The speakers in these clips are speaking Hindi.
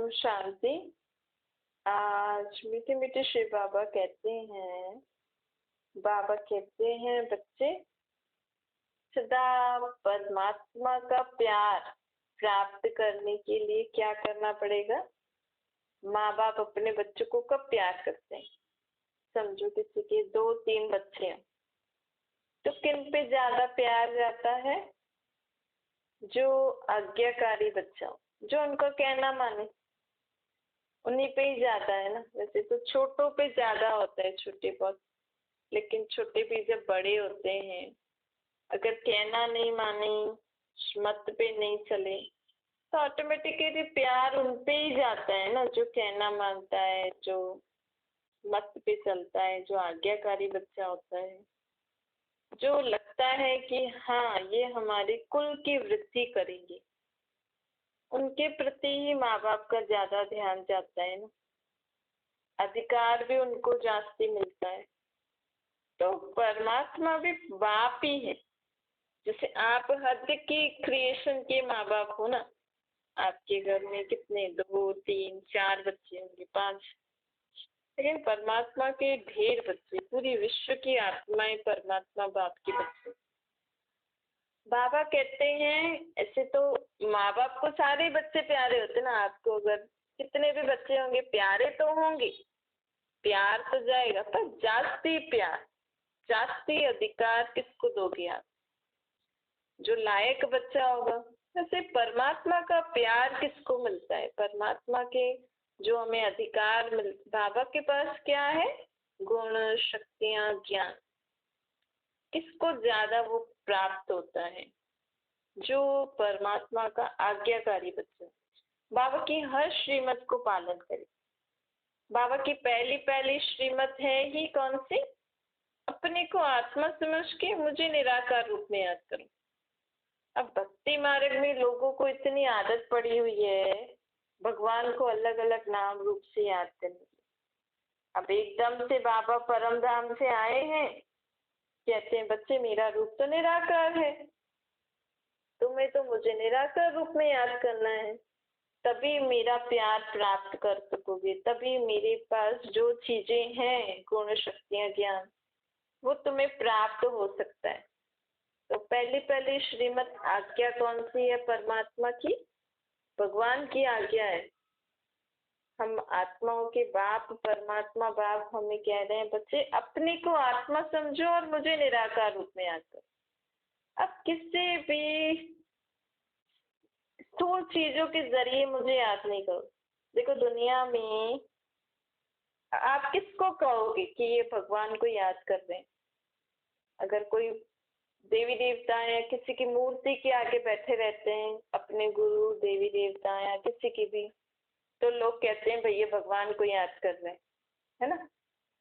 ओम शांति। आज मीठे मीठे श्री बाबा कहते हैं बच्चे, सदा परमात्मा का प्यार प्राप्त करने के लिए क्या करना पड़ेगा। माँ बाप अपने बच्चों को कब प्यार करते हैं? समझो किसी के 2-3 बच्चे हैं तो किन पे ज्यादा प्यार जाता है? जो आज्ञाकारी बच्चा हो, जो उनका कहना माने, उन्हीं पे ही जाता है ना। वैसे तो छोटों पे ज्यादा होता है, छोटे बहुत, लेकिन छोटे भी जब बड़े होते हैं, अगर कहना नहीं माने, मत पे नहीं चले, तो ऑटोमेटिकली प्यार उन पे ही जाता है ना, जो कहना मानता है, जो मत पे चलता है, जो आज्ञाकारी बच्चा होता है, जो लगता है कि हाँ ये हमारे कुल की वृद्धि करेंगे, उनके प्रति ही माँ बाप का ज्यादा ध्यान जाता है ना। अधिकार भी उनको जास्ती मिलता है। तो परमात्मा भी बाप ही है। जैसे आप हद की क्रिएशन के माँ बाप हो ना, आपके घर में कितने 2-3-4 बच्चे होंगे, 5, लेकिन परमात्मा के ढेर बच्चे, पूरी विश्व की आत्माएं परमात्मा बाप के बच्चे। बाबा कहते हैं ऐसे तो माँ बाप को सारे बच्चे प्यारे होते ना। आपको अगर कितने भी बच्चे होंगे प्यारे तो होंगे, प्यार तो जाएगा, पर जास्ती प्यार, जास्ती अधिकार किसको दोगे आप? जो लायक बच्चा होगा। वैसे परमात्मा का प्यार किसको मिलता है? परमात्मा के जो हमें अधिकार मिल, बाबा के पास क्या है? गुण, शक्तियां, ज्ञान। किसको ज्यादा वो प्राप्त होता है? जो परमात्मा का आज्ञाकारी बच्चा बाबा की हर श्रीमत को पालन करे। बाबा की पहली श्रीमत है ही कौन सी? अपने को आत्मा समझ के मुझे निराकार रूप में याद करो। अब भक्ति मार्ग में लोगों को इतनी आदत पड़ी हुई है भगवान को अलग अलग नाम रूप से याद करने की। अब एकदम से बाबा परम धाम से आए हैं, कहते हैं बच्चे मेरा रूप तो निराकार है, तुम्हें तो मुझे निराकार रूप में याद करना है, तभी मेरा प्यार प्राप्त कर सकोगे, तभी मेरे पास जो चीजें हैं, गुण, शक्तियां, ज्ञान, वो तुम्हें प्राप्त हो सकता है। तो पहली श्रीमत आज्ञा कौन सी है परमात्मा की? भगवान की आज्ञा है। हम आत्माओं के बाप परमात्मा बाप हमें कह रहे हैं बच्चे अपने को आत्मा समझो और मुझे निराकार रूप में याद करो। अब किसी भी स्थूल चीजों के जरिए मुझे याद नहीं करो। देखो दुनिया में आप किसको कहोगे कि ये भगवान को याद कर रहे हैं? अगर कोई देवी देवता या किसी की मूर्ति के आगे बैठे रहते हैं, अपने गुरु देवी देवता या किसी की भी, तो लोग कहते हैं भैया भगवान को याद कर रहे हैं, है ना।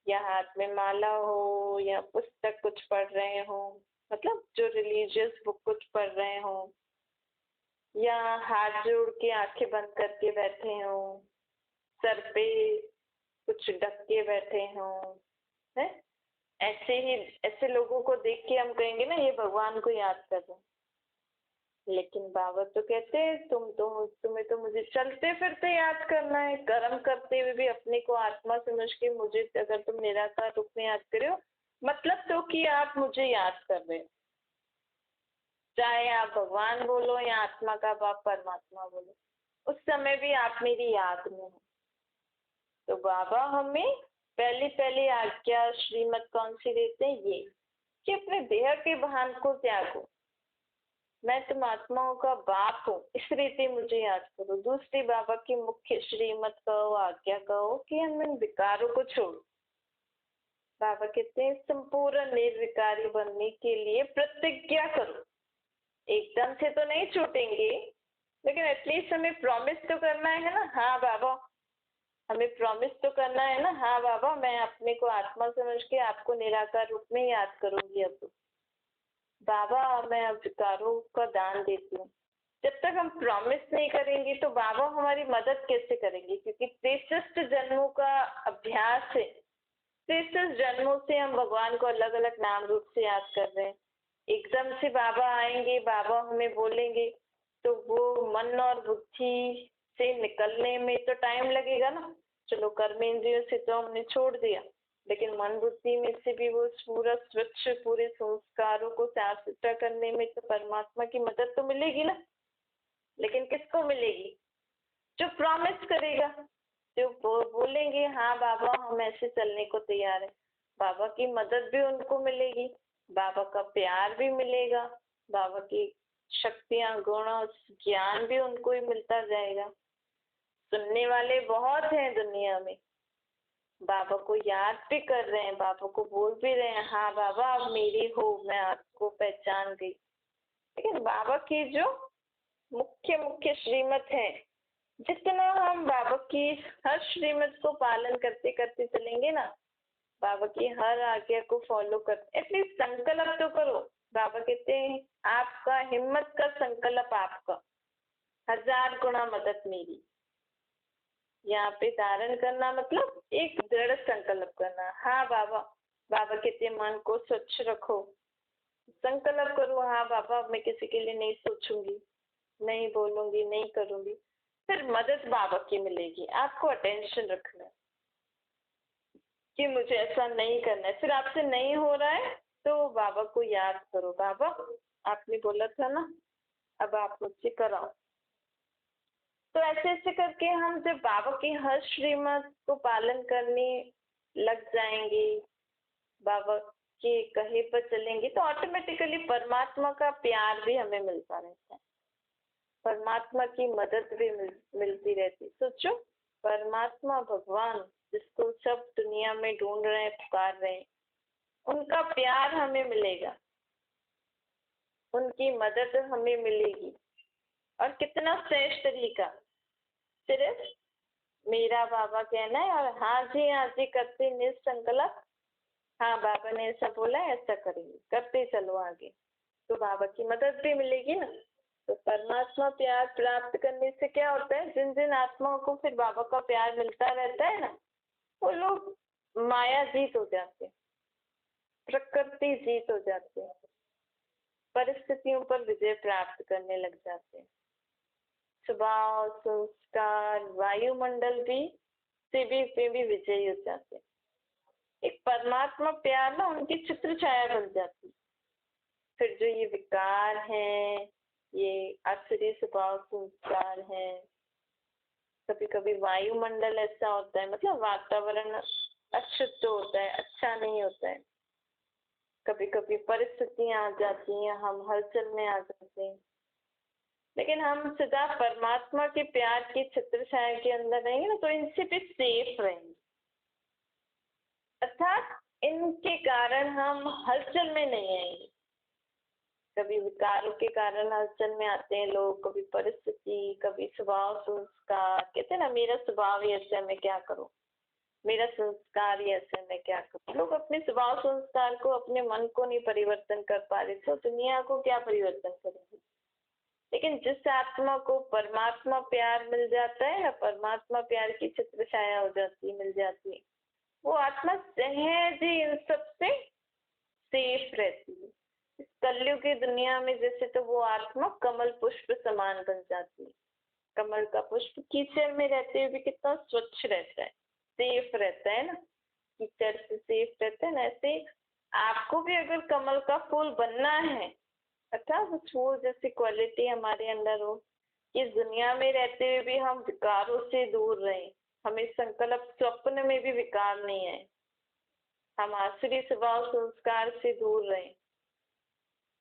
या हाथ में माला हो या पुस्तक कुछ पढ़ रहे हो, मतलब जो रिलीजियस बुक कुछ पढ़ रहे हो, या हाथ जोड़ के आंखें बंद करके बैठे हो, सर पे कुछ ढक के बैठे हो, है। ऐसे लोगों को देख के हम कहेंगे ना ये भगवान को याद कर रहे हैं। लेकिन बाबा तो कहते हैं तुम्हें तो मुझे चलते फिरते याद करना है, कर्म करते हुए भी अपने को आत्मा समझ के मुझे अगर तुम निराकार रूप में याद करे हो, मतलब तो कि आप मुझे याद कर रहे हो। चाहे आप भगवान बोलो या आत्मा का बाप परमात्मा बोलो, उस समय भी आप मेरी याद में हो। तो बाबा हमें पहली आज्ञा श्रीमत कौन सी देते हैं? ये कि अपने देह के भान को त्यागो, मैं तुम आत्माओं का बाप हूँ, इस रीति मुझे याद करो। दूसरी बाबा की मुख्य श्रीमत कहो, आज्ञा कहो कि हम इन विकारों को छोड़ो। बाबा कहते हैं संपूर्ण निर्विकारी बनने के लिए प्रतिज्ञा करो। एकदम से तो नहीं छूटेंगे, लेकिन एटलीस्ट हमें प्रॉमिस तो करना है ना। हाँ बाबा, हमें प्रॉमिस तो करना है ना। हाँ बाबा, मैं अपने को आत्मा समझ के आपको निराकार रूप में याद करूंगी। अब बाबा मैं अब विकारों का दान देती हूँ। जब तक हम प्रॉमिस नहीं करेंगे तो बाबा हमारी मदद कैसे करेंगे? क्योंकि 63 जन्मों का अभ्यास है। 63 जन्मों से हम भगवान को अलग अलग नाम रूप से याद कर रहे हैं। एकदम से बाबा आएंगे, बाबा हमें बोलेंगे, तो वो मन और बुद्धि से निकलने में तो टाइम लगेगा ना। चलो कर्मेंद्रियों से तो हमने छोड़ दिया, लेकिन मन बुद्धि में से भी वो पूरा स्वच्छ पूरे संस्कारों को साफ सुथरा करने में तो परमात्मा की मदद तो मिलेगी ना। लेकिन किसको मिलेगी? जो प्रॉमिस करेगा, जो बोलेंगे हाँ बाबा हम ऐसे चलने को तैयार है, बाबा की मदद भी उनको मिलेगी, बाबा का प्यार भी मिलेगा, बाबा की शक्तियां गुण और ज्ञान भी उनको ही मिलता जाएगा। सुनने वाले बहुत हैं दुनिया में, बाबा को याद भी कर रहे हैं, बाबा को बोल भी रहे हैं हाँ बाबा आप मेरी हो, मैं आपको पहचान गई। लेकिन बाबा की जो मुख्य मुख्य श्रीमत है, जितना हम बाबा की हर श्रीमत को पालन करते करते चलेंगे ना, बाबा की हर आज्ञा को फॉलो करते, एटलीस्ट संकल्प तो करो। बाबा कहते हैं आपका हिम्मत का संकल्प आपका, 1000 गुना मदद मेरी। यहाँ पे धारण करना मतलब एक दृढ़ संकल्प करना। हाँ बाबा, बाबा कहते मन को स्वच्छ रखो, संकल्प करो हाँ बाबा मैं किसी के लिए नहीं सोचूंगी, नहीं बोलूंगी, नहीं करूंगी। फिर मदद बाबा की मिलेगी। आपको अटेंशन रखना है कि मुझे ऐसा नहीं करना है। फिर आपसे नहीं हो रहा है तो बाबा को याद करो, बाबा आपने बोला था ना, अब आप मुझसे कराओ। तो ऐसे ऐसे करके हम जब बाबा की हर श्रीमत को पालन करने लग जाएंगे, बाबा के कहे पर चलेंगे, तो ऑटोमेटिकली परमात्मा का प्यार भी हमें मिलता रहता है, परमात्मा की मदद भी मिलती रहती। सोचो परमात्मा भगवान जिसको सब दुनिया में ढूंढ रहे हैं, पुकार रहे हैं, उनका प्यार हमें मिलेगा, उनकी मदद हमें मिलेगी। और कितना श्रेष्ठ तरीका, सिर्फ मेरा बाबा कहना है और हाँ जी करते निसंकल्प, हाँ बाबा ने ऐसा बोला ऐसा करेंगे, करते चलो आगे, तो बाबा की मदद भी मिलेगी ना। तो परमात्मा प्यार प्राप्त करने से क्या होता है, जिन जिन आत्माओं को फिर बाबा का प्यार मिलता रहता है ना, वो लोग माया जीत हो जाते हैं, प्रकृति जीत हो जाते हैं, परिस्थितियों पर विजय प्राप्त करने लग जाते हैं। स्वभाव संस्कार वायुमंडल भी से भी विजयी हो जाते हैं। एक परमात्मा प्यार ना उनकी चित्र छाया बन जाती है। फिर जो ये विकार हैं, ये आसुरी स्वभाव संस्कार हैं, कभी कभी वायुमंडल ऐसा होता है, मतलब वातावरण अशुद्ध होता है, अच्छा नहीं होता है, कभी कभी परिस्थितियां आ जाती हैं, हम हलचल में आ जाते हैं। लेकिन हम सदा परमात्मा के प्यार की छत्र छाया के अंदर रहेंगे ना, तो इनसे भी सेफ रहेंगे। अर्थात इनके कारण हम हलचल में नहीं आएंगे। कभी विकारों के कारण हलचल में आते हैं लोग, कभी परिस्थिति, कभी स्वभाव संस्कार, कहते हैं ना मेरा स्वभाव ही ऐसा है मैं क्या करूं, मेरा संस्कार ही ऐसा है मैं क्या करूं। लोग अपने स्वभाव संस्कार को, अपने मन को नहीं परिवर्तन कर पा रहे, तो दुनिया को क्या परिवर्तन करेंगे। लेकिन जिस आत्मा को परमात्मा प्यार मिल जाता है ना, परमात्मा प्यार की छत्र छाया हो जाती, मिल जाती है, वो आत्मा सहज ही इन सबसे सेफ रहती है। इस कलयुग की दुनिया में जैसे तो वो आत्मा कमल पुष्प समान बन जाती है। कमल का पुष्प कीचड़ में रहते हुए भी कितना स्वच्छ रहता है, सेफ रहता है ना, कीचड़ से सेफ रहता है ना। ऐसे आपको भी अगर कमल का फूल बनना है, अर्थात उस फूल जैसी क्वालिटी हमारे अंदर हो, इस दुनिया में रहते हुए भी हम विकारों से दूर रहें, हमें संकल्प स्वप्न में भी विकार नहीं है, हम आसुरी स्वभाव संस्कार से दूर रहें,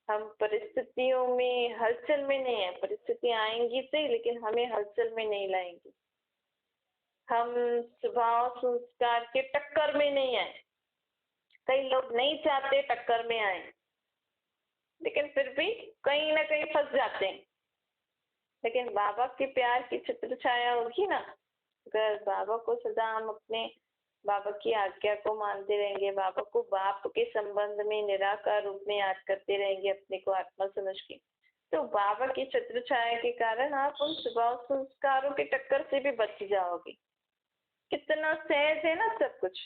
हम परिस्थितियों में हलचल में नहीं है, परिस्थितियां आएंगी सही लेकिन हमें हलचल में नहीं लाएंगी, हम स्वभाव संस्कार के टक्कर में नहीं आए। कई लोग नहीं चाहते टक्कर में आए, लेकिन फिर भी कहीं ना कहीं फंस जाते हैं। लेकिन बाबा के प्यार की छत्र छाया होगी ना, अगर बाबा को सदा हम अपने बाबा की आज्ञा को मानते रहेंगे, बाबा को बाप के संबंध में निराकार रूप में याद करते रहेंगे अपने को आत्मा समझ के, तो बाबा की छत्र छाया के कारण आप उन स्वभाव संस्कारों के टक्कर से भी बच जाओगे। कितना सहज है ना सब कुछ।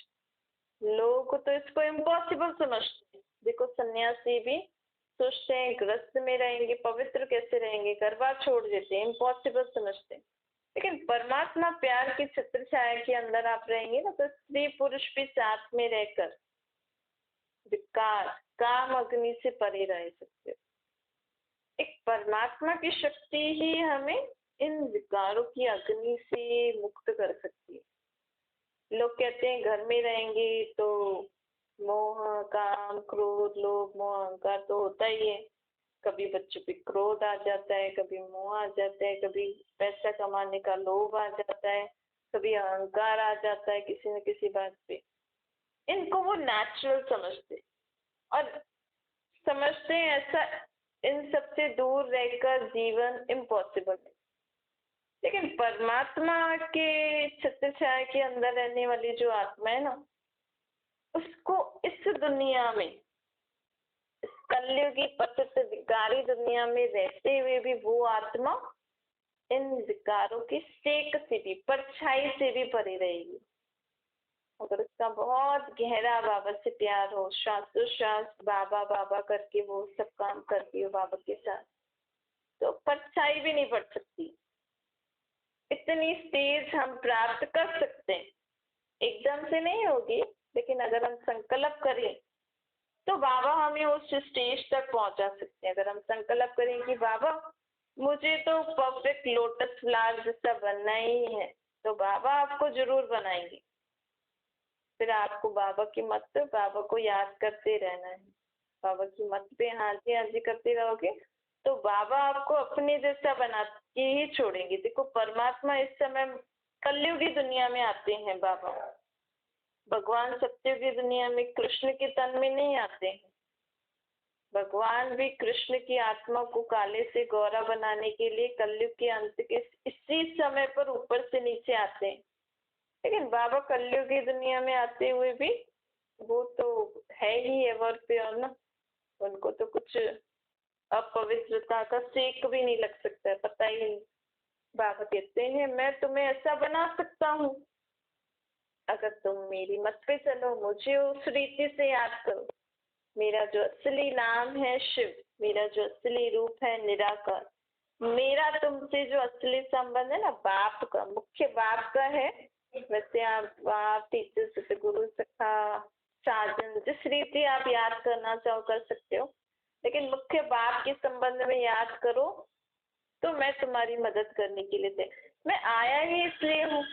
लोग तो इसको इम्पॉसिबल समझते हैं। देखो सन्यासी भी सोचते हैं ग्रस्त में रहेंगे, पवित्र कैसे रहेंगे, घर बार छोड़ देते हैं, इम्पॉसिबल समझते हैं। लेकिन परमात्मा प्यार की छत्र छाया के अंदर आप रहेंगे ना, तो स्त्री पुरुष भी साथ में रहकर विकार काम अग्नि से परे रह सकते हो। एक परमात्मा की शक्ति ही हमें इन विकारों की अग्नि से मुक्त कर सकती है। लोग कहते हैं घर में रहेंगे तो मोह काम क्रोध लोभ मोह अहंकार तो होता ही है। कभी बच्चों पे क्रोध आ जाता है, कभी मोह आ जाता है, कभी पैसा कमाने का लोभ आ जाता है, कभी अहंकार आ जाता है किसी न किसी बात पे। इनको वो नेचुरल समझते और समझते हैं ऐसा इन सबसे दूर रहकर जीवन इम्पॉसिबल है। लेकिन परमात्मा के छत्र छाया के अंदर रहने वाली जो आत्मा है ना, उसको इस दुनिया में, इस कलयुगी पतित विकारी दुनिया में रहते हुए भी वो आत्मा इन विकारों की सेक से भी परछाई से भी परे रहेगी। अगर उसका बहुत गहरा बाबा से प्यार हो, श्वासोश्वास बाबा बाबा करके वो सब काम करती हो बाबा के साथ, तो परछाई भी नहीं पड़ सकती। इतनी तेज हम प्राप्त कर सकते हैं, एकदम से नहीं होगी, लेकिन अगर हम संकल्प करें तो बाबा हमें उस स्टेज तक पहुंचा सकते हैं। अगर हम संकल्प करें कि बाबा मुझे तो परफेक्ट लोटस फ्लावर जैसा बनना ही है, तो बाबा आपको जरूर बनाएंगे। फिर आपको बाबा की मत पे बाबा को याद करते रहना है। बाबा की मत पे हाँ जी करते रहोगे तो बाबा आपको अपने जैसा बना के ही छोड़ेंगे। देखो परमात्मा इस समय कलयुगी दुनिया में आते हैं बाबा, भगवान सत्ययुगी दुनिया में कृष्ण के तन में नहीं आते हैं। भगवान भी कृष्ण की आत्मा को काले से गोरा बनाने के लिए कलयुग के अंत के इसी समय पर ऊपर से नीचे आते हैं। लेकिन बाबा कलयुग की दुनिया में आते हुए भी वो तो है ही एवर प्योर ना, उनको तो कुछ अपवित्रता का सेक भी नहीं लग सकता है, पता ही नहीं। बाबा कहते हैं मैं तुम्हें ऐसा बना सकता हूँ अगर तुम मेरी मत पे चलो, मुझे उस रीति से याद करो। मेरा जो असली नाम है शिव, मेरा जो असली रूप है निराकार, मेरा तुमसे जो असली संबंध है ना बाप का, मुख्य बाप का है। वैसे आप बाप टीचर सतगुरु सखा साजन जिस रीति आप याद करना चाहो कर सकते हो, लेकिन मुख्य बाप के संबंध में याद करो तो मैं तुम्हारी मदद करने के लिए मैं आया ही इसलिए हूँ।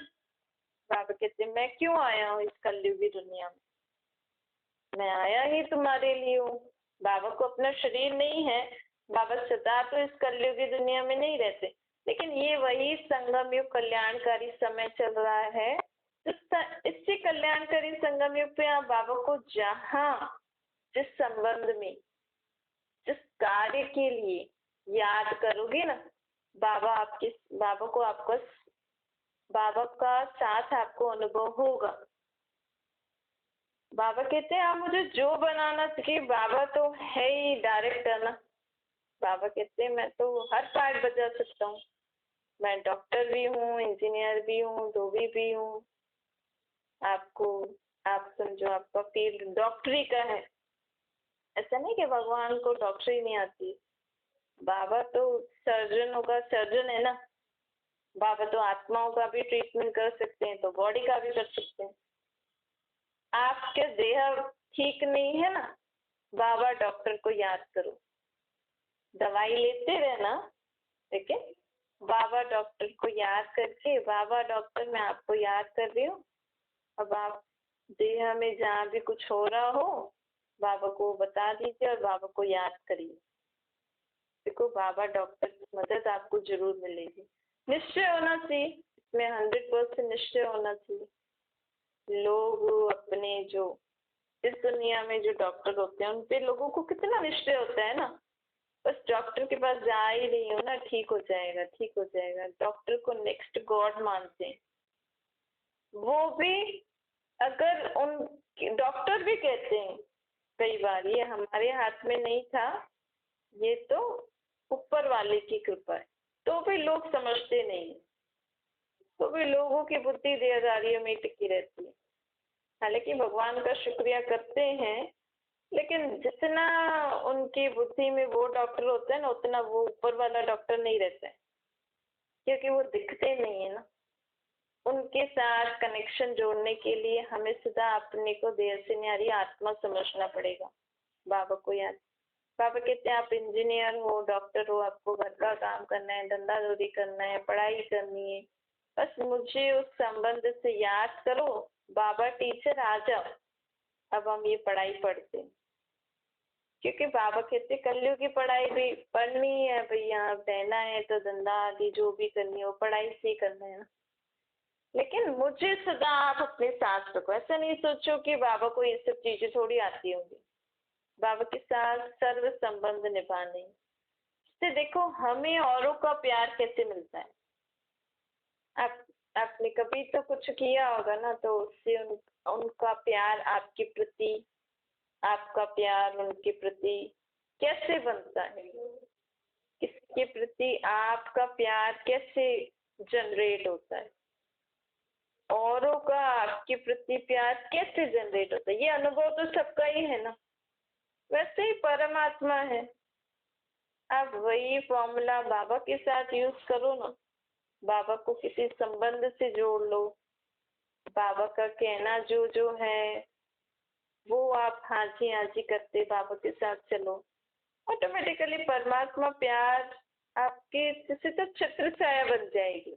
बाबा कहते मैं क्यों आया हूँ इस कलयुगी दुनिया में, मैं आया ही तुम्हारे लिए हूँ। बाबा को अपना शरीर नहीं है, बाबा सदा तो इस कलयुगी दुनिया में नहीं रहते, लेकिन ये वही संगम युग कल्याणकारी समय चल रहा है। इससे कल्याणकारी संगम युग पे आप बाबा को जहाँ जिस संबंध में जिस कार्य के लिए याद करोगे ना, बाबा को आपका बाबा का साथ आपको अनुभव होगा। बाबा कहते हैं आप मुझे जो बनाना चाहिए, बाबा तो है ही डायरेक्टर ना। बाबा कहते हैं मैं तो हर पार्ट बजा सकता हूँ, मैं डॉक्टर भी हूँ, इंजीनियर भी हूँ, धोबी भी हूँ। आपको आप समझो आपका फील्ड डॉक्टरी का है, ऐसा नहीं कि भगवान को डॉक्टरी नहीं आती। बाबा तो सर्जनों का सर्जन है ना, बाबा तो आत्माओं का भी ट्रीटमेंट कर सकते हैं, तो बॉडी का भी कर सकते हैं। आपके देह ठीक नहीं है ना, बाबा डॉक्टर को याद करो, दवाई लेते रहना, लेकिन बाबा डॉक्टर को याद करके बाबा डॉक्टर मैं आपको याद कर रही हूँ। अब आप देह में जहाँ भी कुछ हो रहा हो बाबा को बता दीजिए और बाबा को याद करिए। देखो बाबा डॉक्टर की मदद आपको जरूर मिलेगी। निश्चय होना चाहिए, इसमें 100% निश्चय होना चाहिए। लोग अपने जो इस दुनिया में जो डॉक्टर होते हैं उन पे लोगों को कितना निश्चय होता है ना, बस डॉक्टर के पास जा ही रही हो ना, ठीक हो जाएगा ठीक हो जाएगा। डॉक्टर को नेक्स्ट गॉड मानते हैं। वो भी अगर उन डॉक्टर भी कहते हैं कई बार ये हमारे हाथ में नहीं था, ये तो ऊपर वाले की कृपा है, तो भी लोग समझते नहीं, तो भी लोगों की बुद्धि देहधारियों में टिकी रहती है। हालांकि भगवान का शुक्रिया करते हैं, लेकिन जितना उनकी बुद्धि में वो डॉक्टर होता है ना, उतना वो ऊपर वाला डॉक्टर नहीं रहता है। क्योंकि वो दिखते नहीं है ना। उनके साथ कनेक्शन जोड़ने के लिए हमें सदा अपने को देर से न्यारी आत्मा समझना पड़ेगा। बाबा को याद, बाबा कहते हैं आप इंजीनियर हो, डॉक्टर हो, आपको घर का काम करना है, धंधा धोरी करना है, पढ़ाई करनी है, बस मुझे उस संबंध से याद करो। बाबा टीचर आ जाओ, अब हम ये पढ़ाई पढ़ते हैं। क्योंकि बाबा कहते कलयुग की पढ़ाई भी पढ़नी है भैया, रहना है तो धंधा आदि जो भी करनी हो पढ़ाई से ही करना है ना। लेकिन मुझे सदा आप अपने साथ रखो। ऐसा नहीं सोचो कि बाबा को ये सब चीजें थोड़ी आती होंगी। बाबा के साथ सर्व संबंध निभाने से देखो हमें औरों का प्यार कैसे मिलता है। आप आपने कभी तो कुछ किया होगा ना, तो उससे उनका प्यार आपके प्रति, आपका प्यार उनके प्रति कैसे बनता है, इसके प्रति आपका प्यार कैसे जनरेट होता है, औरों का आपके प्रति प्यार कैसे जनरेट होता है। ये अनुभव तो सबका ही है ना। वैसे ही परमात्मा है, आप वही फॉर्मूला बाबा के साथ यूज करो ना। बाबा को किसी संबंध से जोड़ लो। बाबा का कहना जो जो है वो आप हाजी हाजी करते बाबा के साथ चलो, ऑटोमेटिकली परमात्मा प्यार आपके जैसे तो छत्र छाया बन जाएगी।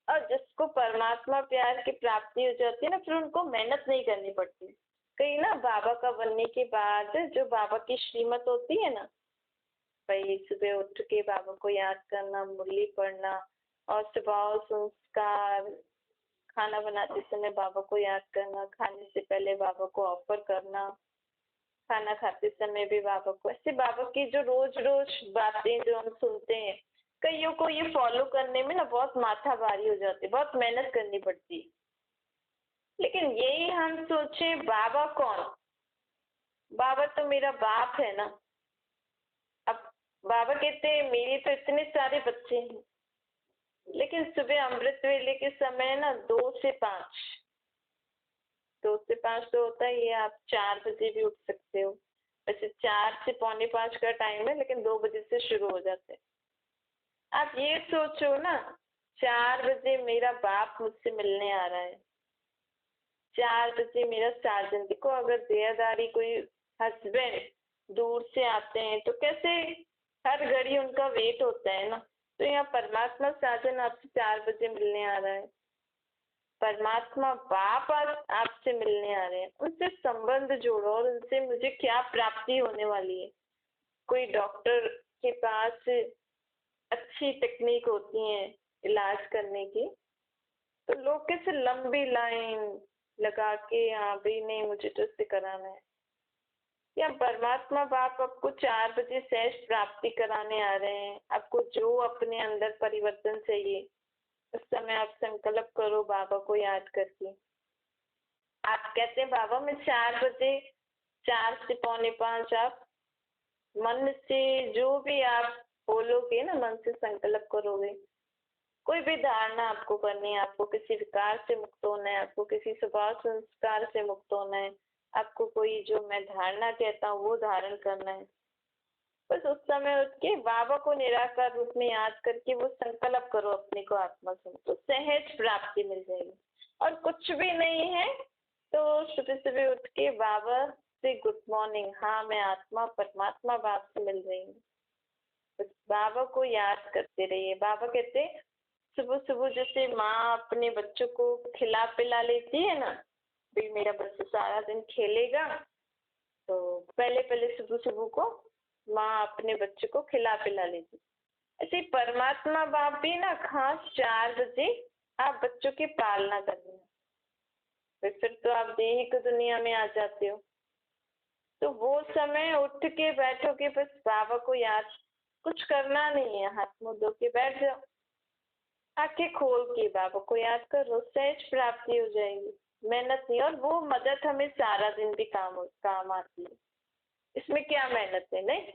और जिसको परमात्मा प्यार की प्राप्ति हो जाती है ना, फिर उनको मेहनत नहीं करनी पड़ती। कहीं ना बाबा का बनने के बाद जो बाबा की श्रीमत होती है ना, भाई सुबह उठ के बाबा को याद करना, मुरली पढ़ना और स्वभाव संस्कार, खाना बनाते समय बाबा को याद करना, खाने से पहले बाबा को ऑफर करना, खाना खाते समय भी बाबा को, ऐसे बाबा की जो रोज रोज बातें जो हम सुनते हैं, कईयों को ये फॉलो करने में ना बहुत माथा भारी हो जाती है, बहुत मेहनत करनी पड़ती है। लेकिन यही हम सोचे बाबा कौन, बाबा तो मेरा बाप है ना। अब बाबा कहते हैं मेरे तो इतने सारे बच्चे हैं, लेकिन सुबह अमृत वेले के समय ना 2 से 5, 2 से 5 तो होता ही है। आप 4 बजे भी उठ सकते हो। वैसे 4 से पौने 5 का टाइम है, लेकिन 2 बजे से शुरू हो जाते हैं। आप ये सोचो ना, 4 बजे मेरा बाप मुझसे मिलने आ रहा है, 4 बजे मेरा साजन, देखो अगर देहदारी कोई हस्बैंड दूर से आते हैं तो कैसे हर घड़ी उनका वेट होता है ना। तो यहाँ परमात्मा साजन आपसे 4 बजे मिलने आ रहा है, परमात्मा बाप आपसे मिलने आ रहे हैं। उनसे संबंध जोड़ो और उनसे मुझे क्या प्राप्ति होने वाली है। कोई डॉक्टर के पास अच्छी टेक्निक होती है इलाज करने की, तो लोग कैसे लंबी लाइन लगा के हाँ भाई नहीं मुझे तो इससे कराना है। या परमात्मा बाप आपको 4 बजे सहज प्राप्ति कराने आ रहे हैं। आपको जो अपने अंदर परिवर्तन चाहिए उस समय आप संकल्प करो बाबा को याद करके। आप कहते हैं बाबा मैं 4 बजे, 4 से पौने 5 आप मन से जो भी आप बोलोगे ना, मन से संकल्प करोगे, कोई भी धारणा आपको करनी है, आपको किसी विकार से मुक्त होना है, आपको किसी स्वभाव संस्कार से मुक्त होना है, आपको कोई जो मैं धारणा कहता हूँ वो धारण करना है, बस उस समय उठ के बाबा को निराकार रूप में याद करके वो संकल्प करो अपने को आत्मा से, तो सहज प्राप्ति मिल जाएगी। और कुछ भी नहीं है तो सुबह सुबह उठ के बाबा से गुड मॉर्निंग, हाँ मैं आत्मा परमात्मा बाप से मिल रही हूँ, बस बाबा को याद करते रहिए। बाबा कहते सुबह सुबह जैसे माँ अपने बच्चों को खिला पिला लेती है ना, भी मेरा बच्चा सारा दिन खेलेगा, तो पहले पहले सुबह सुबह को माँ अपने बच्चे को खिला पिला लेती। ऐसे परमात्मा बाप भी ना खास 4 बजे आप बच्चों की पालना करना, फिर तो आप देहिक दुनिया में आ जाते हो। तो वो समय उठ के बैठोगे, बस बाबा को याद, कुछ करना नहीं है, हाथ मुंह धो के बैठ जाओ, आंखें खोल के बाबा को याद करो, सहज प्राप्ति हो जाएगी। मेहनत नहीं, और वो मदद हमें सारा दिन भी काम आती है। इसमें क्या मेहनत है, नहीं?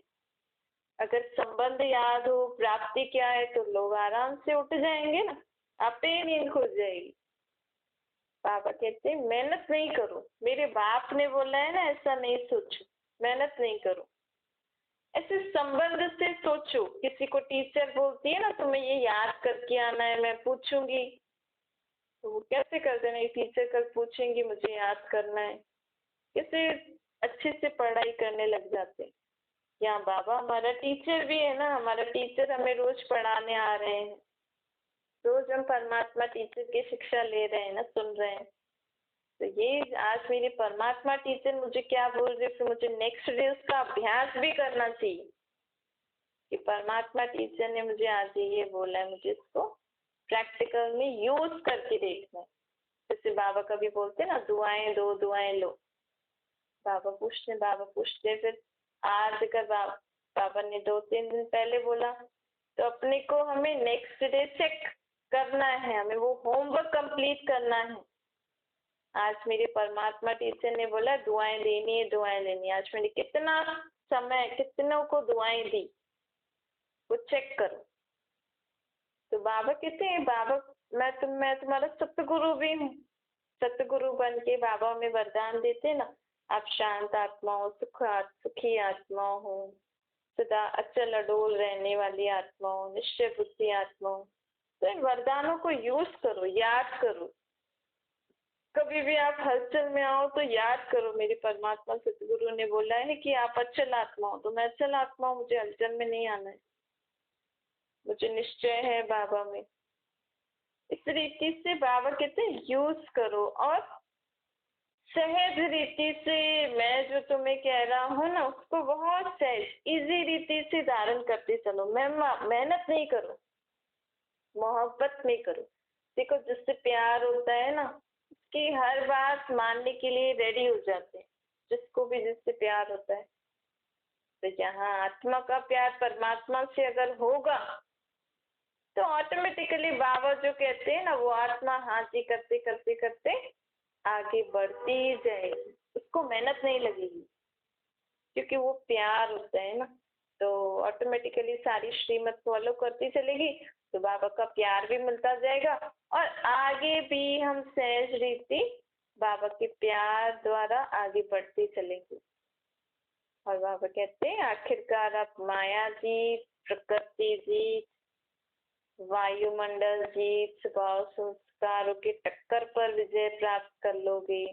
अगर संबंध याद हो, प्राप्ति क्या है, तो लोग आराम से उठ जाएंगे ना, आपे ही नींद खुल जाएगी। बाबा कहते हैं मेहनत नहीं करो, मेरे बाप ने बोला है ना ऐसा नहीं सोचो, मेहनत नहीं करो, ऐसे संबंध से सोचो। किसी को टीचर बोलती है ना तुम्हें ये याद करके आना है, मैं पूछूंगी, तो वो कैसे करते नहीं, टीचर कल पूछेंगी मुझे याद करना है, कैसे अच्छे से पढ़ाई करने लग जाते। यहाँ बाबा हमारा टीचर भी है ना, हमारा टीचर हमें रोज पढ़ाने आ रहे हैं, रोज हम परमात्मा टीचर की शिक्षा ले रहे हैं ना, सुन रहे हैं। तो ये आज मेरी परमात्मा टीचर मुझे क्या बोल रही है, फिर मुझे नेक्स्ट डे उसका अभ्यास भी करना चाहिए कि परमात्मा टीचर ने मुझे आज ये बोला है, मुझे इसको प्रैक्टिकल में यूज करके देखना है। जैसे बाबा कभी बोलते हैं ना, दुआएं दो दुआएं लो, बाबा पूछते फिर आज अगर बाबा ने 2-3 दिन पहले बोला तो अपने को हमें नेक्स्ट डे चेक करना है, हमें वो होमवर्क कंप्लीट करना है। आज मेरे परमात्मा टीचर ने बोला दुआएं देनी है, दुआएं लेनी है, आज मैंने कितना समय कितनों को दुआएं दी, वो चेक करो। तो बाबा कहते हैं, बाबा मैं तुम्हारा सतगुरु भी हूँ। सतगुरु बन के बाबा हमें वरदान देते ना, आप शांत आत्मा हो, सुखी आत्मा हो, सदा अचल अडोल रहने वाली आत्मा हो, निश्चय बुद्धि आत्मा हो। तो इन वरदानों को यूज करो, याद करो। कभी भी आप हलचल में आओ तो याद करो, मेरी परमात्मा सतगुरु ने बोला है कि आप अचल आत्मा हो, तो मैं अचल आत्मा हूँ, मुझे हलचल में नहीं आना है, मुझे निश्चय है बाबा में। इस रीति से बाबा कहते हैं यूज करो, और सहज रीति से मैं जो तुम्हें कह रहा हूँ ना, उसको बहुत सहज इजी रीति से धारण करते चलो। मैं मेहनत नहीं करो, मोहब्बत नहीं करो। देखो जिससे प्यार होता है ना, उसकी हर बात मानने के लिए रेडी हो जाते हैं, जिसको भी जिससे प्यार होता है। तो यहाँ आत्मा का प्यार परमात्मा से अगर होगा तो ऑटोमेटिकली बाबा जो कहते हैं ना, वो आत्मा हाजी करते करते करते आगे बढ़ती जाएगी, उसको मेहनत नहीं लगेगी, क्योंकि वो प्यार होता है ना। तो ऑटोमेटिकली सारी श्रीमत फॉलो करती चलेगी, तो बाबा का प्यार भी मिलता जाएगा, और आगे भी हम सहज रीति बाबा के प्यार द्वारा आगे बढ़ते चलेंगे। और बाबा कहते हैं आखिरकार आप माया जीत, प्रकृति जीत, वायुमंडल जीत, स्वभाव संस्कारों के टक्कर पर विजय प्राप्त कर लोगे,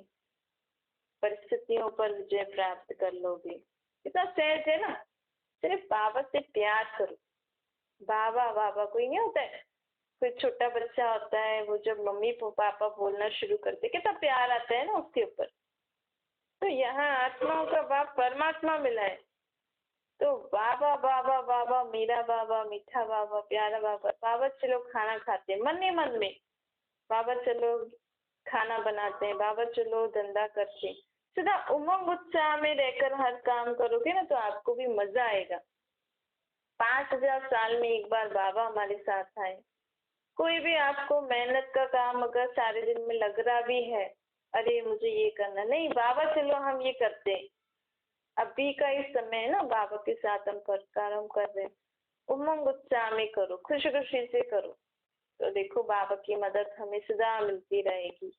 परिस्थितियों पर विजय प्राप्त कर लोगे। इतना सहज है ना, सिर्फ बाबा से प्यार करो। बाबा बाबा कोई नहीं होता है, कोई छोटा बच्चा होता है, वो जब मम्मी पापा बोलना शुरू करते कितना प्यार आता है ना उसके ऊपर। तो यहाँ आत्माओं का बाप परमात्मा मिला है, तो बाबा बाबा बाबा, मेरा बाबा, मीठा बाबा, प्यारा बाबा। बाबा चलो खाना खाते, मन ही मन में बाबा चलो खाना बनाते हैं, बाबा चलो धंधा करते। सदा उमंग उत्साह में रहकर हर काम करोगे ना, तो आपको भी मजा आएगा। 5000 साल में एक बार बाबा हमारे साथ आए। कोई भी आपको मेहनत का काम अगर सारे दिन में लग रहा भी है, अरे मुझे ये करना नहीं, बाबा चलो हम ये करते हैं, अभी का इस समय है ना, बाबा के साथ हम काम कर रहे हैं, उमंग उत्साह में करो, खुशी खुशी से करो, तो देखो बाबा की मदद हमें सदा मिलती रहेगी।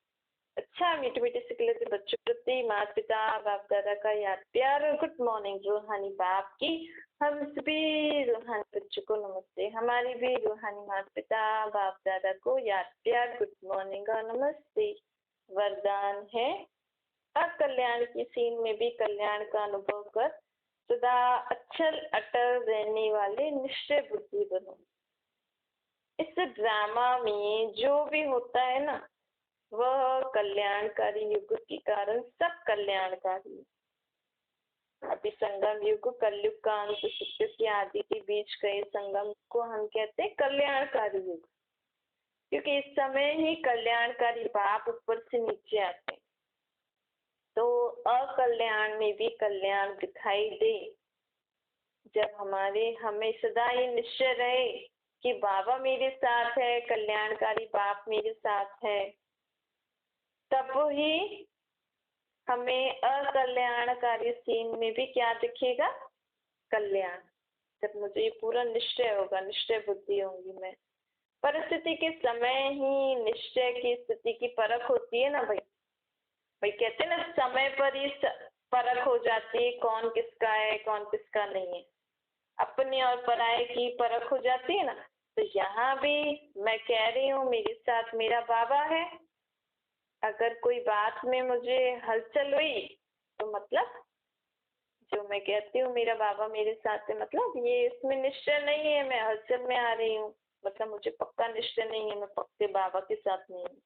अच्छा मीठे मीठे से खिलते बच्चों प्रति माता पिता बाप दादा का याद प्यार और गुड मॉर्निंग रूहानी बाप की हम सभी रूहानी बच्चों को नमस्ते। हमारी भी रूहानी माता पिता बाप दादा को याद प्यार गुड मॉर्निंग और नमस्ते। वरदान है अकल्याण की सीन में भी कल्याण का अनुभव कर सदा अचल अटल रहने वाले निश्चय बुद्धि बनो। इस ड्रामा में जो भी होता है ना, वह कल्याणकारी युग के कारण सब कल्याणकारी। अभी संगम युग कलयुग का अंत, सत्य की आदि के बीच गए संगम को हम कहते हैं कल्याणकारी युग, क्योंकि इस समय ही कल्याणकारी बाप ऊपर से नीचे आते हैं। तो अकल्याण में भी कल्याण दिखाई दे, जब हमें सदा ये निश्चय रहे कि बाबा मेरे साथ है, कल्याणकारी बाप मेरे साथ है, तब ही हमें अकल्याणकारी सीन में भी क्या दिखेगा, कल्याण। जब मुझे ये पूरा निश्चय होगा, निश्चय बुद्धि होंगी मैं। परिस्थिति के समय ही निश्चय की स्थिति की परख होती है ना भाई। भाई कहते हैं ना, समय पर ही परख हो जाती है कौन किसका है कौन किसका नहीं है। अपने और पराये की परख हो जाती है ना, तो यहाँ भी मैं कह रही हूँ मेरे साथ मेरा बाबा है। अगर कोई बात में मुझे हलचल हुई तो मतलब जो मैं कहती हूँ मेरा बाबा मेरे साथ है, मतलब ये इसमें निश्चय नहीं है मैं हलचल में आ रही हूँ, मतलब मुझे पक्का निश्चय नहीं है मैं पक्के बाबा के साथ नहीं हूँ।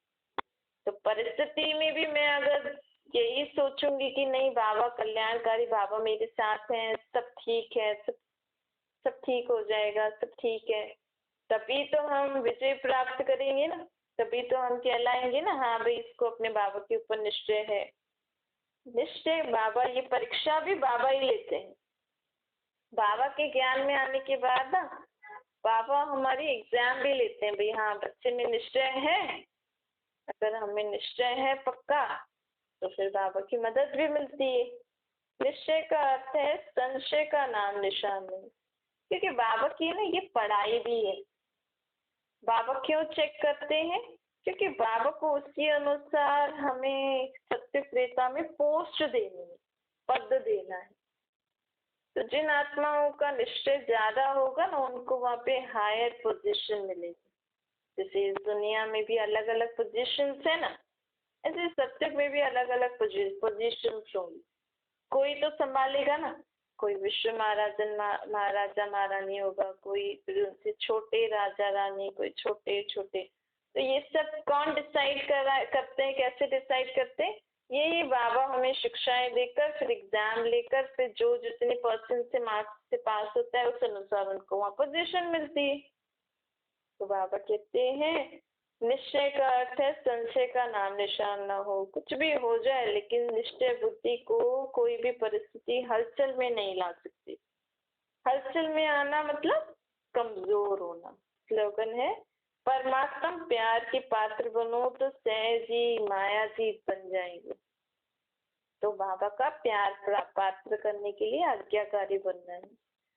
तो परिस्थिति में भी मैं अगर यही सोचूंगी कि नहीं बाबा कल्याणकारी, बाबा मेरे साथ हैं, सब ठीक है, सब सब ठीक हो जाएगा, सब ठीक है, तभी तो हम विजय प्राप्त करेंगे ना, तभी तो हम कहलाएंगे ना हाँ भाई इसको अपने बाबा के ऊपर निश्चय है। निश्चय बाबा, ये परीक्षा भी बाबा ही लेते हैं। बाबा के ज्ञान में आने के बाद ना बाबा हमारी एग्जाम भी लेते हैं, भाई हाँ बच्चे में निश्चय है, अगर हमें निश्चय है पक्का तो फिर बाबा की मदद भी मिलती है। निश्चय का अर्थ है संशय का नाम निशान नहीं, क्योंकि बाबा की ना ये पढ़ाई भी है। बाबा क्यों चेक करते हैं? क्योंकि बाबा को उसके अनुसार हमें सत्य त्रेता में पोस्ट देनी है, पद देना है। तो जिन आत्माओं का निश्चय ज्यादा होगा ना उनको वहाँ पे हायर पोजीशन मिलेगी। जैसे इस दुनिया में भी अलग अलग पोजीशंस है ना, ऐसे सत्संग में भी अलग अलग पोजीशंस होंगी। कोई तो संभालेगा ना, कोई विश्व महाराजा महारानी होगा, कोई फिर उनसे छोटे राजा रानी, कोई छोटे छोटे। तो ये सब कौन डिसाइड करते हैं, कैसे डिसाइड करते हैं? यही बाबा हमें शिक्षाएं देकर फिर एग्जाम लेकर फिर जो जितने परसेंट से मार्क्स से पास होता है उस अनुसार उनको वहाँ पोजीशन मिलती है। तो बाबा कहते हैं निश्चय का अर्थ है संशय का नाम निशान ना हो, कुछ भी हो जाए लेकिन निश्चय बुद्धि को कोई भी परिस्थिति हलचल में नहीं ला सकती। हलचल में आना मतलब कमजोर होना। स्लोगन है परमात्मा प्यार के पात्र बनो तो सहज ही माया जीत बन जाएंगे। तो बाबा का प्यार पात्र करने के लिए आज्ञाकारी बनना है।